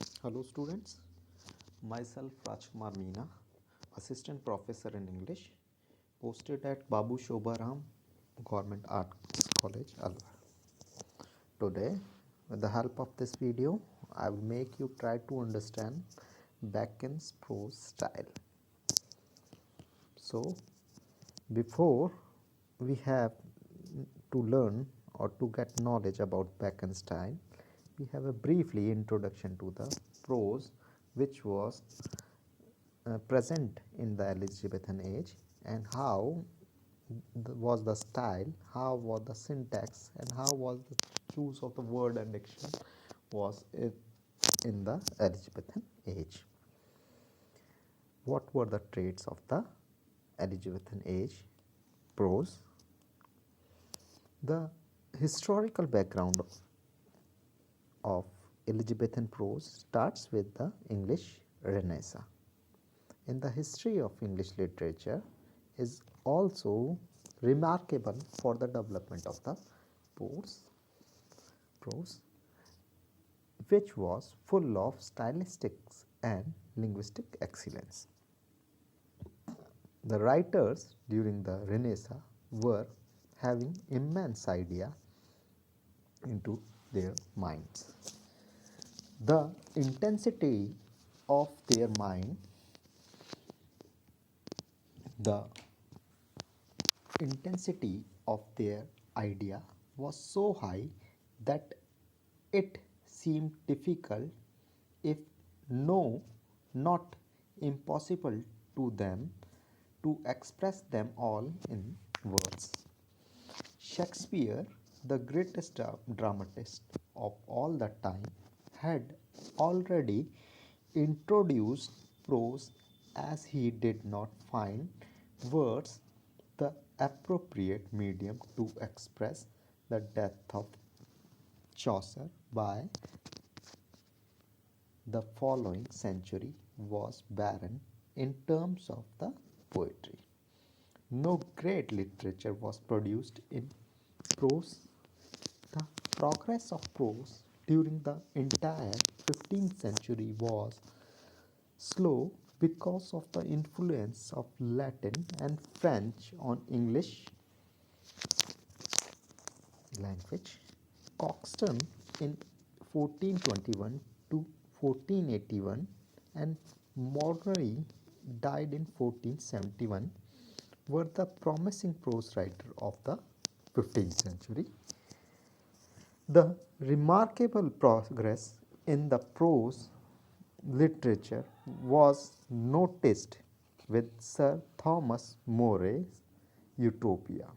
Hello students, myself Rajkumar Meena, Assistant Professor in English, posted at Babu Shobharam Government Arts College, Alwar. Today, with the help of this video, I will make you try to understand Bacon's prose style. So, before we have to learn or to get knowledge about Bacon's style, we have a briefly introduction to the prose which was present in the Elizabethan age and how was the style, how was the syntax, and how was the choose of the word and diction was it in the Elizabethan age. What were the traits of the Elizabethan age prose? The historical background of Elizabethan prose starts with the English Renaissance. In the history of English literature is also remarkable for the development of the prose, which was full of stylistics and linguistic excellence. The writers during the Renaissance were having immense idea into their minds. The intensity of their mind, the intensity of their idea was so high that it seemed difficult, if no, not impossible to them to express them all in words. Shakespeare, the greatest dramatist of all the time, had already introduced prose as he did not find words the appropriate medium to express the death of Chaucer by the following century was barren in terms of the poetry. No great literature was produced in prose. The progress of prose during the entire 15th century was slow because of the influence of Latin and French on English language. Caxton in 1421 to 1481 and Montgomery died in 1471 were the promising prose writer of the 15th century. The remarkable progress in the prose literature was noticed with Sir Thomas More's Utopia.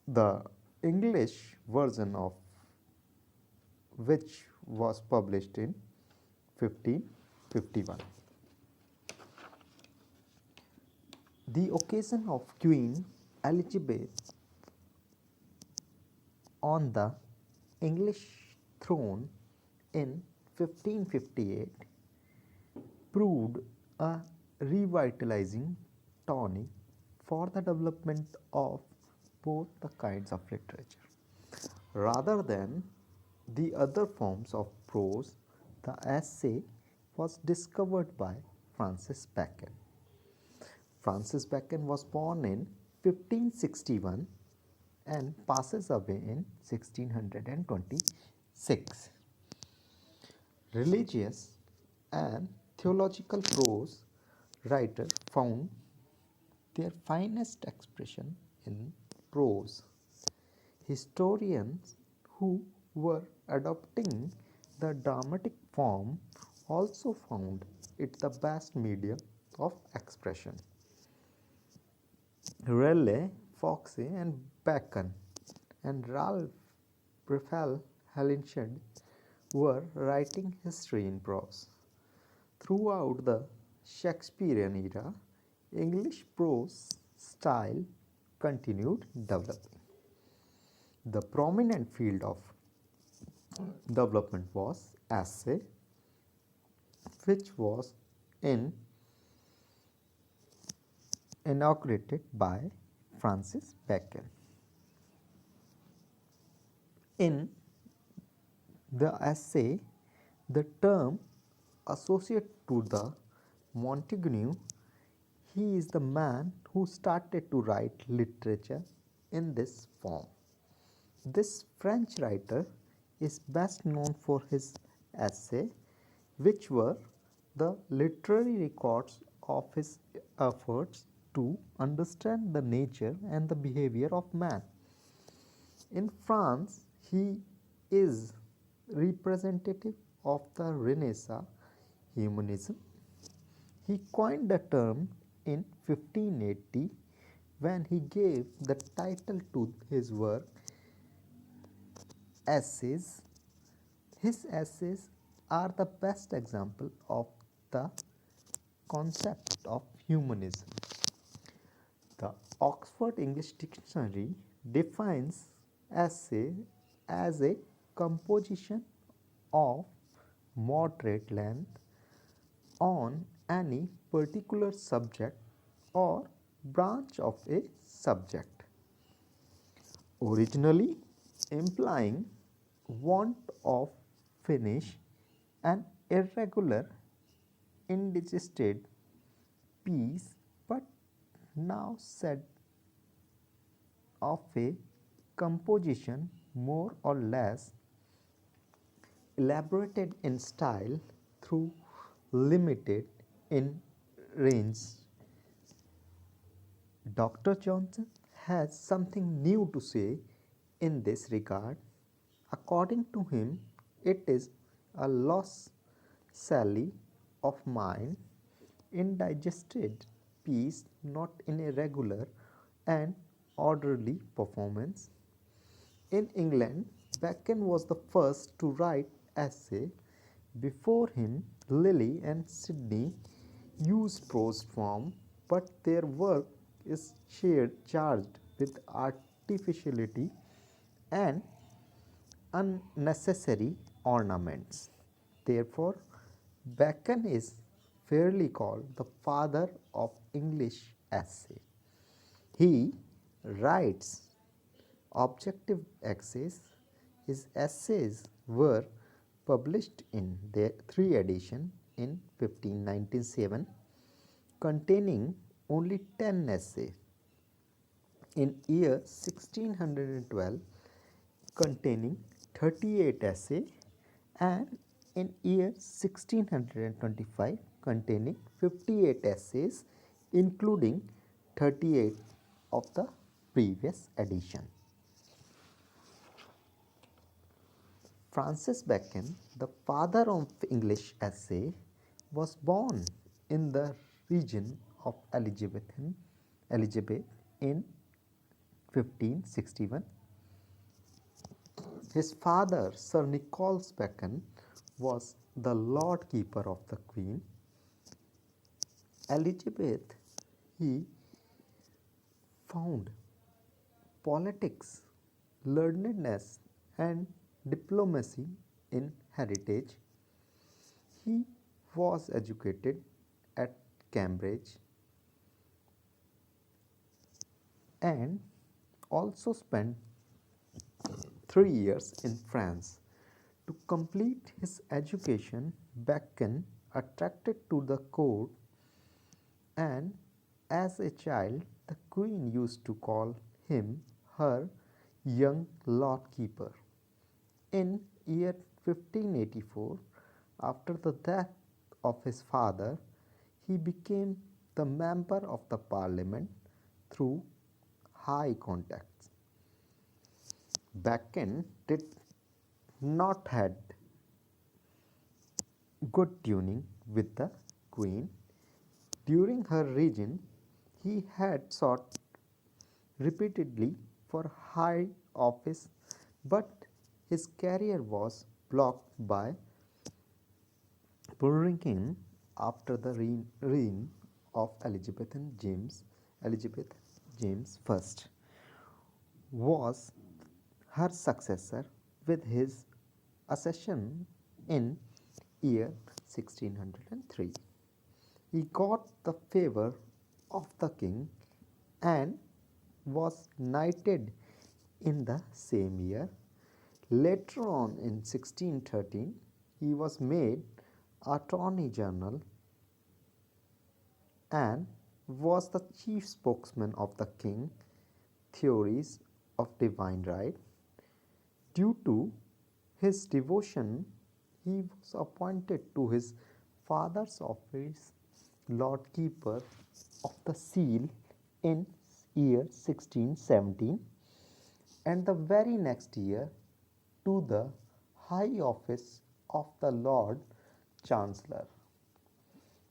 The English version of which was published in 1551. The occasion of Queen Elizabeth on the English throne in 1558 proved a revitalizing tonic for the development of both the kinds of literature. Rather than the other forms of prose, the essay was discovered by Francis Bacon. Francis Bacon was born in 1561 and passes away in 1626. Religious and theological prose writers found their finest expression in prose. Historians who were adopting the dramatic form also found it the best medium of expression. Raleigh, Foxe, and Bacon, and Ralph Raphael Holinshed were writing history in prose. Throughout the Shakespearean era, English prose style continued developing. The prominent field of development was essay, which was inaugurated by Francis Bacon. In the essay, The term associated to the Montaigne, he is the man who started to write literature in this form. This French writer is best known for his essays, which were the literary records of his efforts to understand the nature and the behavior of man. In France, he is representative of the Renaissance humanism. He coined the term in 1580 when he gave the title to his work, Essays. His essays are the best example of the concept of humanism. The Oxford English Dictionary defines essay as a composition of moderate length on any particular subject or branch of a subject, originally implying want of finish and irregular indigested piece, but now said of a composition more or less elaborated in style through limited in range. Dr. Johnson has something new to say in this regard. According to him, it is a loss sally of mind, indigested piece, not in a regular and orderly performance. In England, Bacon was the first to write essay. Before him, Lilly and Sidney used prose form, but their work is charged with artificiality and unnecessary ornaments. Therefore, Bacon is fairly called the father of English essay. He writes objective essays. His essays were published in their 3 editions in 1597, containing only 10 essays. In year 1612, containing 38 essays, and in year 1625, containing 58 essays, including 38 of the previous edition. Francis Bacon, the father of English essay, was born in the region of Elizabeth in 1561. His father, Sir Nicholas Bacon, was the Lord Keeper of the Queen. Elizabeth, he found politics, learnedness, and diplomacy in heritage. He was educated at Cambridge and also spent 3 years in France. To complete his education, Bacon attracted to the court, and as a child, the Queen used to call him her young Lord Keeper. In year 1584, after the death of his father, he became the member of the parliament through high contacts. Bacon did not had good tuning with the Queen. During her reign, he had sought repeatedly for high office, but his career was blocked by Burlingame after the reign of Elizabeth James I was her successor with his accession in year 1603. He got the favor of the king and was knighted in the same year. Later on in 1613, he was made Attorney General and was the chief spokesman of the King theories of divine right. Due to his devotion, he was appointed to his father's office Lord Keeper of the Seal in year 1617, and the very next year to the high office of the Lord Chancellor.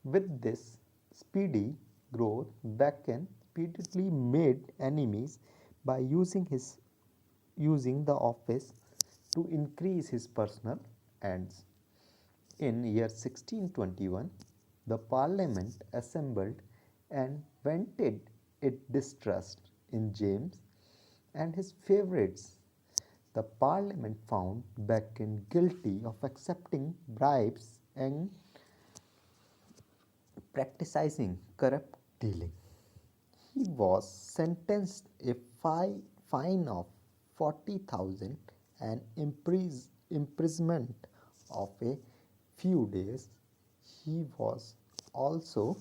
With this speedy growth, Bacon repeatedly made enemies by using the office to increase his personal ends. In year 1621, the Parliament assembled and vented its distrust in James and his favourites. The Parliament found Bacon guilty of accepting bribes and practicing corrupt dealing. He was sentenced a fine of 40,000 and imprisonment of a few days. He was also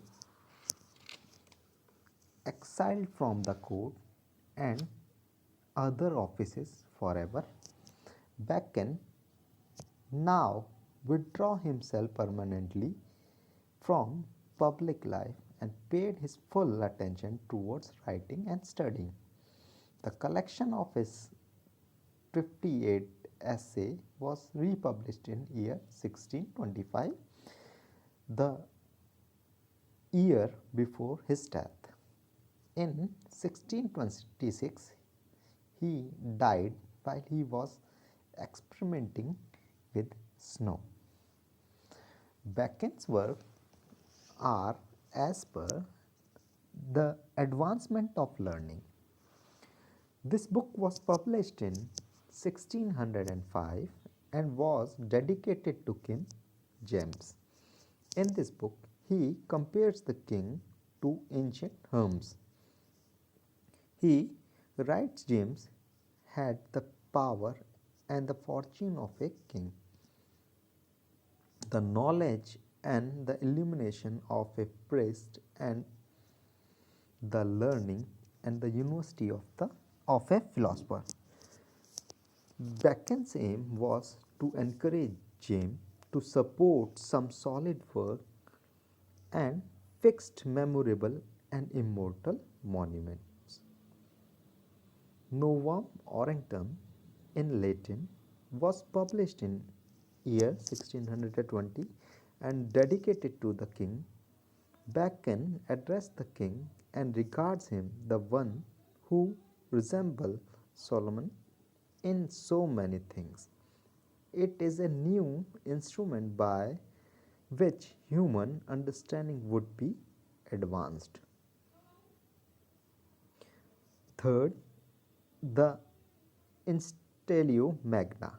exiled from the court and other offices forever. Bacon now withdrew himself permanently from public life and paid his full attention towards writing and studying. The collection of his 58 essay was republished in year 1625, the year before his death. In 1626, he died while he was experimenting with snow. Bacon's work are as per the advancement of learning. This book was published in 1605 and was dedicated to King James. In this book, he compares the king to ancient Hermes. He writes James had the power and the fortune of a king, the knowledge and the illumination of a priest, and the learning and the university of a philosopher. Bacon's aim was to encourage James to support some solid work and fixed, memorable, and immortal monuments. Novum Organum in Latin was published in year 1620 and dedicated to the king. Bacon addressed the king and regards him the one who resembles Solomon in so many things. It is a new instrument by which human understanding would be advanced. Third, the Instellio Magna.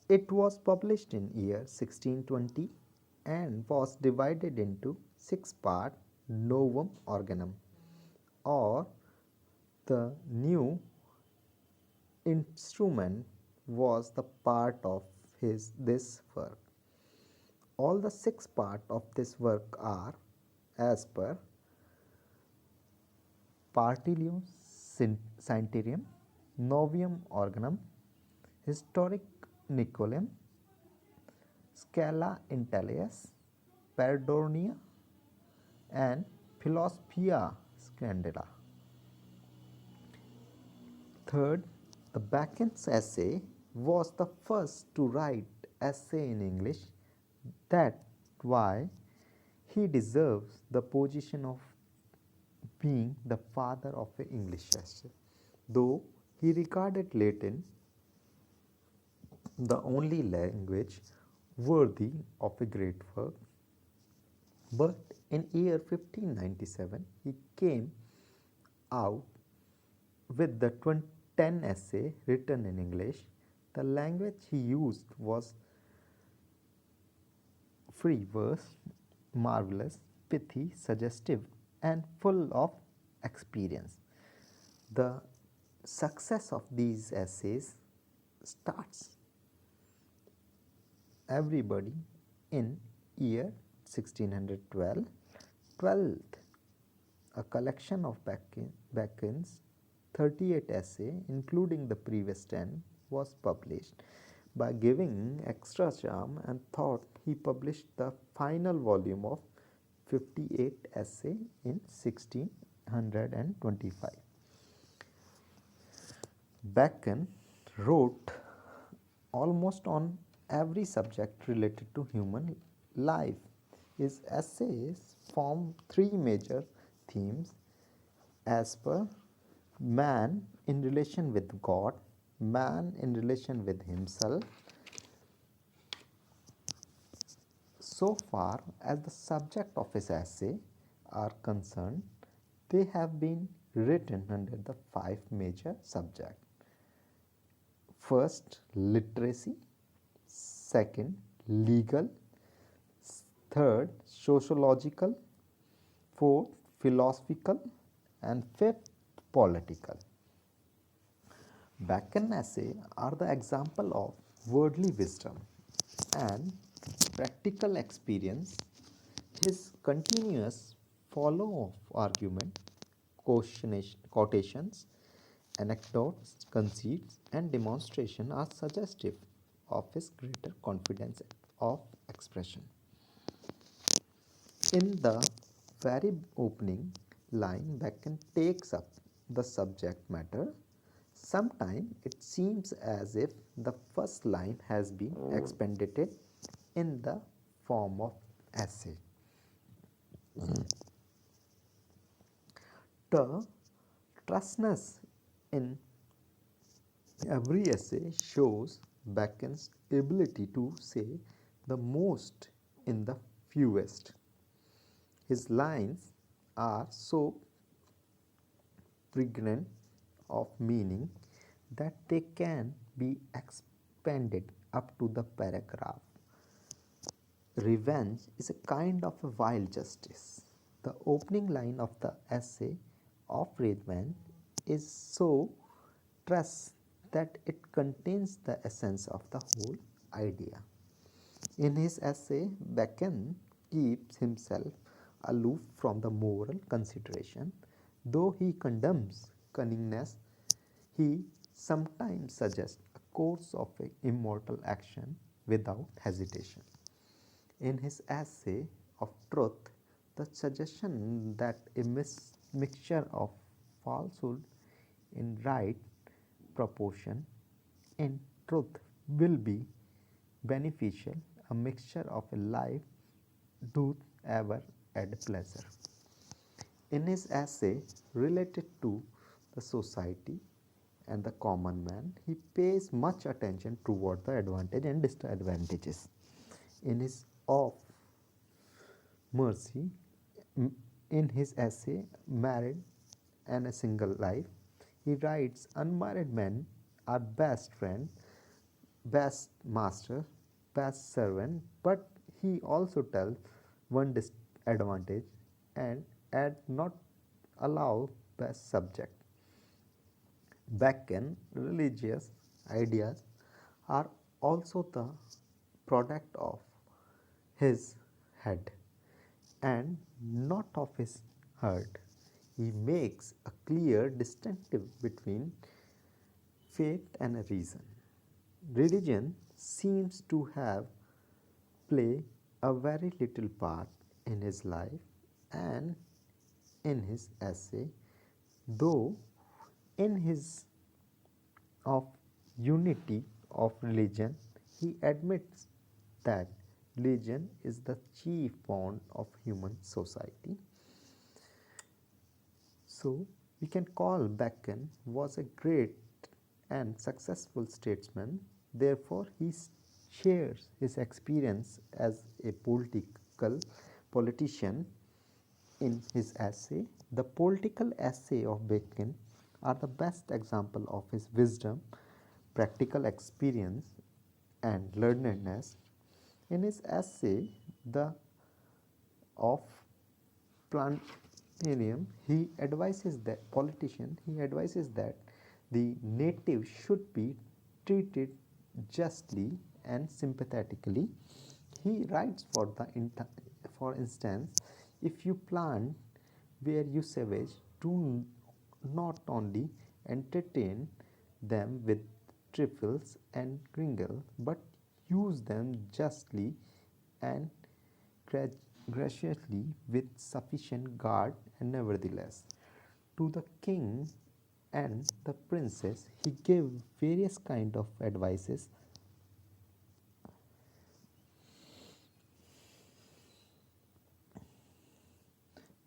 It was published in year 1620 and was divided into 6 parts. Novum Organum, or the new instrument, was the part of this work. All the 6 parts of this work are as per Partilium Scientiarum, Novum Organum, Historic Nicolum, Scala Intellius, Perdonia, and Philosophia Scandala. Third, the Bacon's essay was the first to write essay in English. That's why he deserves the position of being the father of the English essay, though he regarded Latin the only language worthy of a great work. But in year 1597, he came out with the 10 essay written in English. The language he used was free verse, marvelous, pithy, suggestive, and full of experience. The success of these essays starts everybody in year 1612. 12th, a collection of Bacon's 38 essays, including the previous 10, was published. By giving extra charm and thought, he published the final volume of 58 essays in 1625. Bacon wrote almost on every subject related to human life. His essays form three major themes as per man in relation with God, man in relation with himself. So far as the subject of his essay are concerned, they have been written under the five major subjects. First, literacy. Second, legal. Third, sociological. Fourth, philosophical. And fifth, political. Bacon essays are the example of worldly wisdom and practical experience. His continuous follow of argument, quotations, anecdotes, conceits, and demonstration are suggestive of his greater confidence of expression. In the very opening line, Bacon takes up the subject matter. Sometimes it seems as if the first line has been expanded in the form of essay. The terseness in every essay shows Bacon's ability to say the most in the fewest. His lines are so pregnant of meaning that they can be expanded up to the paragraph. Revenge is a kind of a wild justice. The opening line of the essay of revenge is so terse that it contains the essence of the whole idea. In his essay, Bacon keeps himself aloof from the moral consideration. Though he condemns cunningness, he sometimes suggests a course of immortal action without hesitation. In his essay of truth, the suggestion that a mixture of falsehood in right proportion in truth will be beneficial, a mixture of a life doth ever add pleasure. In his essay related to the society and the common man, he pays much attention toward the advantage and disadvantages. In his Of Mercy, in his essay Married and a Single Life, he writes unmarried men are best friend, best master, best servant, but he also tells one disadvantage and add not allow best subject. Bacon religious ideas are also the product of his head and not of his heart. He makes a clear distinctive between faith and reason. Religion seems to have played a very little part in his life and in his essay, though in his of unity of religion, he admits that religion is the chief bond of human society. So, we can call Bacon was a great and successful statesman. Therefore, he shares his experience as a politician in his essay. The political essay of Bacon are the best example of his wisdom, practical experience, and learnedness. In his essay, the of Planetarium, he advises that the native should be treated justly and sympathetically. He writes for instance, if you plant where you savage, do not only entertain them with trifles and kringle, but use them justly and graciously with sufficient guard, and nevertheless. To the king and the princess he gave various kind of advices.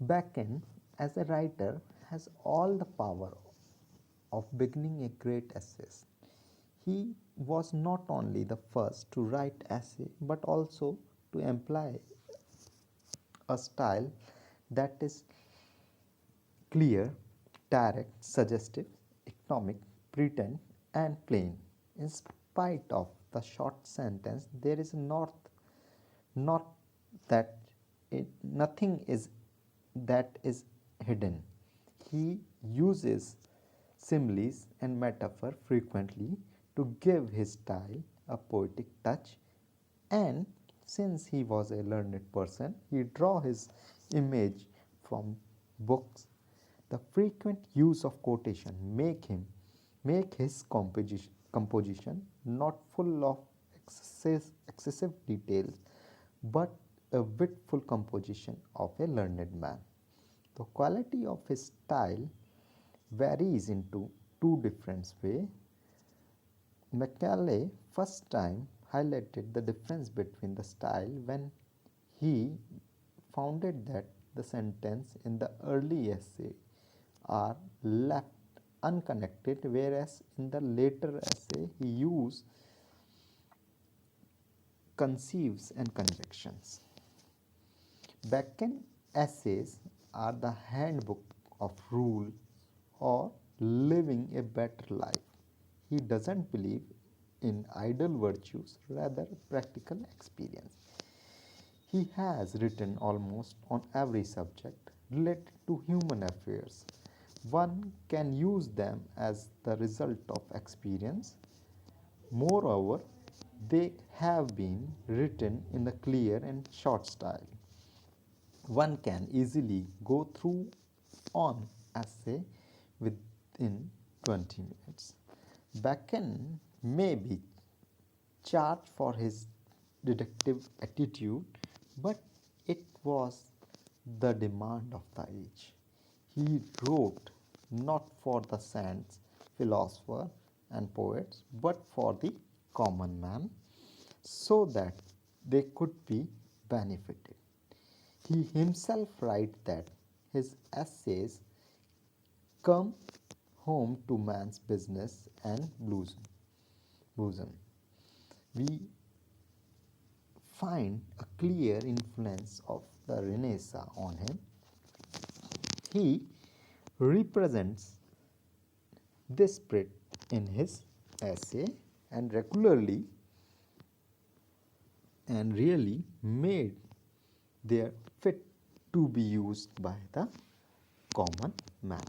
Bacon, as a writer, has all the power of beginning a great essay. He was not only the first to write essay but also to employ a style that is clear, direct, suggestive, economic, pretend, and plain. In spite of the short sentence, there is not that nothing is that is hidden. He uses similes and metaphor frequently to give his style a poetic touch, and since he was a learned person, he draw his image from books. The frequent use of quotation make his composition not full of excessive details, but a witful composition of a learned man. The quality of his style varies into two different ways. Macaulay first time highlighted the difference between the style when he founded that the sentence in the early essay are left unconnected, whereas in the later essay he used conceives and conjunctions. Bacon essays are the handbook of rule or living a better life. He doesn't believe in ideal virtues, rather practical experience. He has written almost on every subject related to human affairs. One can use them as the result of experience. Moreover, they have been written in a clear and short style. One can easily go through an essay within 20 minutes. Bacon may be charged for his deductive attitude, but it was the demand of the age. He wrote not for the saints, philosophers, and poets, but for the common man, so that they could be benefited. He himself writes that his essays come home to man's business and bosom. We find a clear influence of the Renaissance on him. He represents this spirit in his essay and regularly and really made their fit to be used by the common man.